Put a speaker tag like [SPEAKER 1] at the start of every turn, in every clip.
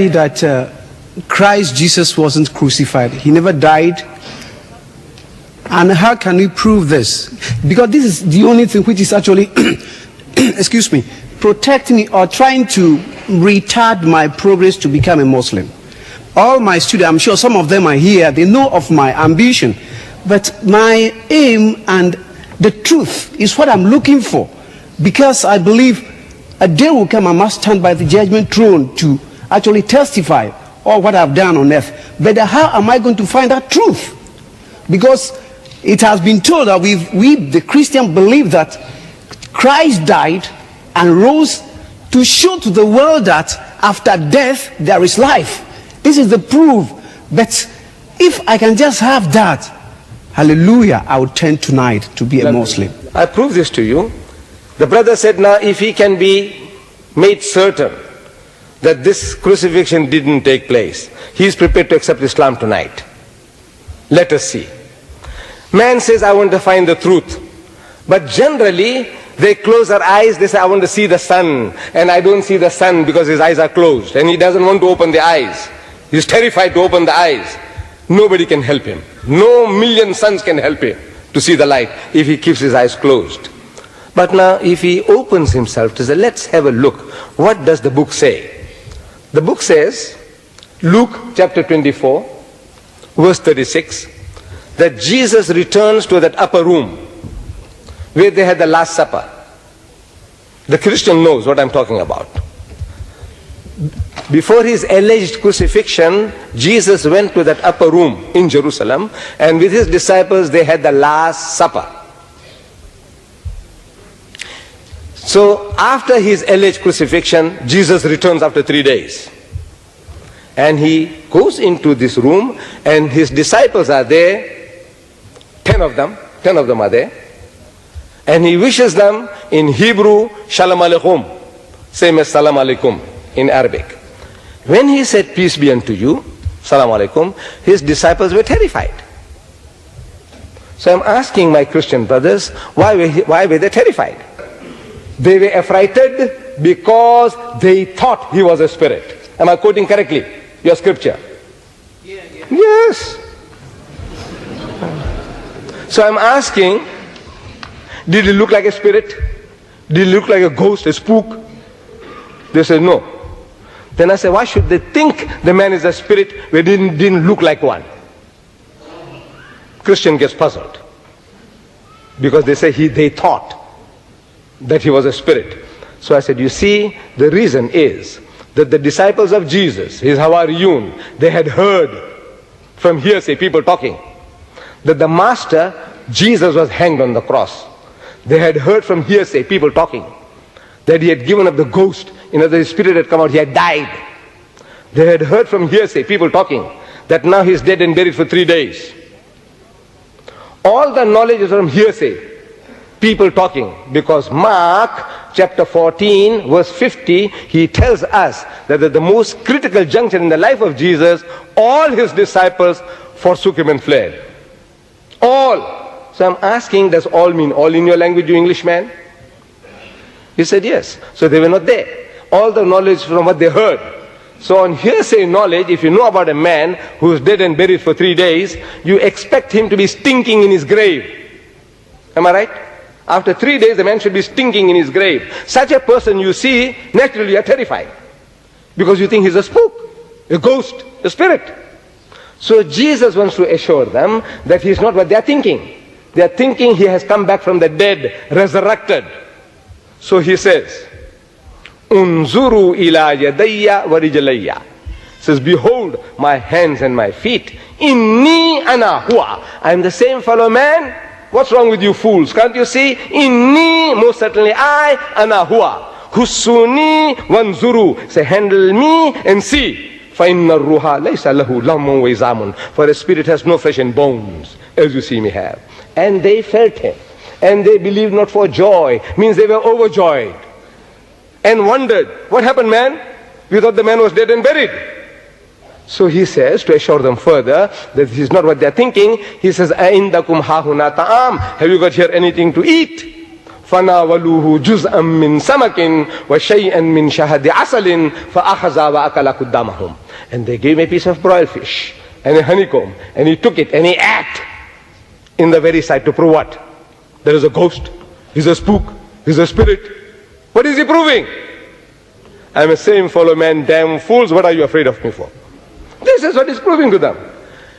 [SPEAKER 1] that Christ Jesus wasn't crucified. He never died. And how can we prove this? Because this is the only thing which is actually, excuse me, protecting me or trying to retard my progress to become a Muslim. All my students, I'm sure some of them are here, they know of my ambition. But my aim and the truth is what I'm looking for. Because I believe a day will come I must stand by the judgment throne to actually testify all what I've done on earth. But how am I going to find that truth? Because it has been told that we the Christian believe that Christ died and rose to show to the world that after death there is life. This is the proof. But if I can just have that, hallelujah, I would turn tonight to be a Muslim.
[SPEAKER 2] I prove this to you. The brother said, now if he can be made certain that this crucifixion didn't take place, he is prepared to accept Islam tonight. Let us see. Man says, I want to find the truth. But generally, they close their eyes, they say, I want to see the sun. And I don't see the sun because his eyes are closed. And he doesn't want to open the eyes. He's terrified to open the eyes. Nobody can help him. No million suns can help him to see the light if he keeps his eyes closed. But now, if he opens himself to say, let's have a look. What does the book say? The book says, Luke chapter 24, verse 36, that Jesus returns to that upper room where they had the Last Supper. The Christian knows what I'm talking about. Before his alleged crucifixion, Jesus went to that upper room in Jerusalem, and with his disciples they had the Last Supper. So after his alleged crucifixion, Jesus returns after 3 days. And he goes into this room, and his disciples are there. 10 of them are there. And he wishes them in Hebrew, Shalom Aleichem, same as Salam Alaikum in Arabic. When he said, peace be unto you, Salam Alaikum, his disciples were terrified. So I'm asking my Christian brothers, why were they terrified? They were affrighted because they thought he was a spirit. Am I quoting correctly your scripture?
[SPEAKER 1] Yeah.
[SPEAKER 2] Yes. So I'm asking, did he look like a spirit? Did he look like a ghost, a spook? They said no. Then I said, why should they think the man is a spirit when he didn't look like one? Christian gets puzzled. Because they say they thought that he was a spirit. So I said, you see, the reason is that the disciples of Jesus, his Hawariyun, they had heard from hearsay, people talking, that the master, Jesus, was hanged on the cross. They had heard from hearsay, people talking, that he had given up the ghost, his spirit had come out, he had died. They had heard from hearsay, people talking, that now he's dead and buried for 3 days. All the knowledge is from hearsay, people talking, because Mark chapter 14 verse 50, he tells us that at the most critical juncture in the life of Jesus, all his disciples forsook him and fled. All. So I'm asking, does all mean all in your language, you Englishman? He said yes. So they were not there. All the knowledge from what they heard. So on hearsay knowledge, if you know about a man who is dead and buried for 3 days, you expect him to be stinking in his grave. Am I right? After 3 days, the man should be stinking in his grave. Such a person you see, naturally you are terrified. Because you think he's a spook, a ghost, a spirit. So Jesus wants to assure them that he's not what they are thinking. They are thinking he has come back from the dead, resurrected. So he says, Unzuru ila yadayya wa rijlayya. Says, behold my hands and my feet. Inni ana huwa. I am the same fellow man. What's wrong with you fools? Can't you see? Inni, most certainly I, ana huwa. Husuni wanzuru. Say, handle me and see. فَإِنَّ الرُّوحَ لَيْسَ لَهُ لَمٌ وَإِزَامٌ. For a spirit has no flesh and bones, as you see me have. And they felt him. And they believed not for joy. Means they were overjoyed. And wondered, what happened, man? We thought the man was dead and buried. So he says, to assure them further that this is not what they're thinking, he says, أَإِنْدَكُمْ هَاهُنَا طَعَامٌ. Have you got here anything to eat? فَنَاوَلُوهُ جُزْءًا مِّن سَمَكٍ وَشَيْئًا مِّن شَهَدِ عَسَلٍ فَأَخَذَ وَأَكَلَ قُدَّامَهُم. And they gave him a piece of broiled fish and a honeycomb, and he took it and he ate in the very sight to prove what? There is a ghost, he's a spook, he's a spirit. What is he proving? I'm a same fellow man, damn fools, what are you afraid of me for? This is what he's proving to them.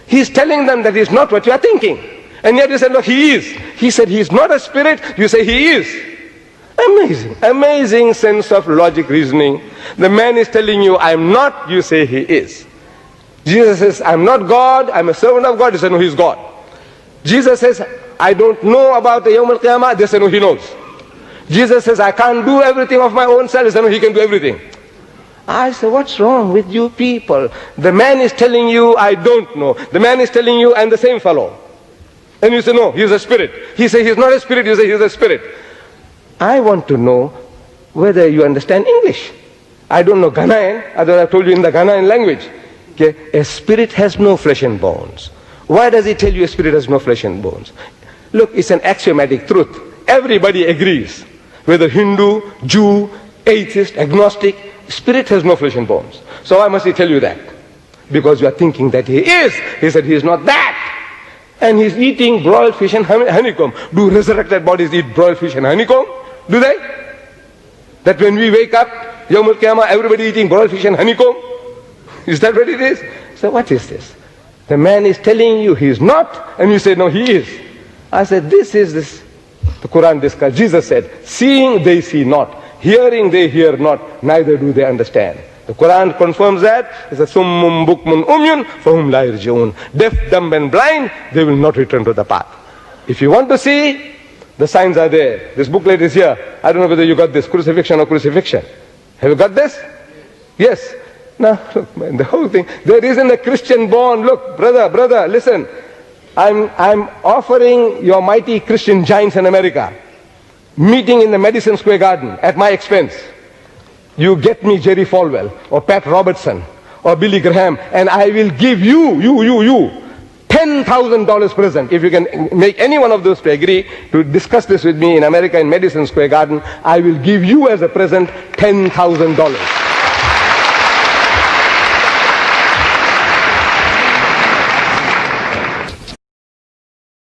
[SPEAKER 2] He's telling them that he's not what you are thinking. And yet you say, no, he is. He said he's not a spirit, you say he is. Amazing, amazing sense of logic reasoning. The man is telling you, I'm not, you say he is. Jesus says, I'm not God, I'm a servant of God, you say, no, he's God. Jesus says, I don't know about the Yawm al-Qiyamah, they say, no, he knows. Jesus says, I can't do everything of my own self, they say, no, he can do everything. I say, what's wrong with you people? The man is telling you, I don't know. The man is telling you, I'm the same fellow. And you say, no, he's a spirit. He says, he's not a spirit, you say, he's a spirit. I want to know whether you understand English. I don't know Ghanaian, I have told you in the Ghanaian language. Okay? A spirit has no flesh and bones. Why does he tell you a spirit has no flesh and bones? Look, it's an axiomatic truth. Everybody agrees. Whether Hindu, Jew, atheist, agnostic, spirit has no flesh and bones. So why must he tell you that? Because you are thinking that he is. He said he is not that. And he's eating broiled fish and honeycomb. Do resurrected bodies eat broiled fish and honeycomb? Do they? That when we wake up, Yawm al-Qiyamah, everybody eating broiled fish and honeycomb? Is that what it is? So what is this? The man is telling you he is not, and you say, no, he is. I said, this is this. The Quran discussed. Jesus said, seeing they see not, hearing they hear not, neither do they understand. The Quran confirms that. It's a summum bukmun umyun fahum la yarji'un. Deaf, dumb and blind, they will not return to the path. If you want to see, the signs are there. This booklet is here. I don't know whether you got this, crucifixion or crucifixion. Have you got this? Yes. Now, look man, the whole thing, there isn't a Christian born. Look, brother, listen. I'm offering your mighty Christian giants in America meeting in the Madison Square Garden at my expense. You get me Jerry Falwell or Pat Robertson or Billy Graham, and I will give you $10,000 present. If you can make any one of those to agree to discuss this with me in America in Madison Square Garden, I will give you as a present $10,000.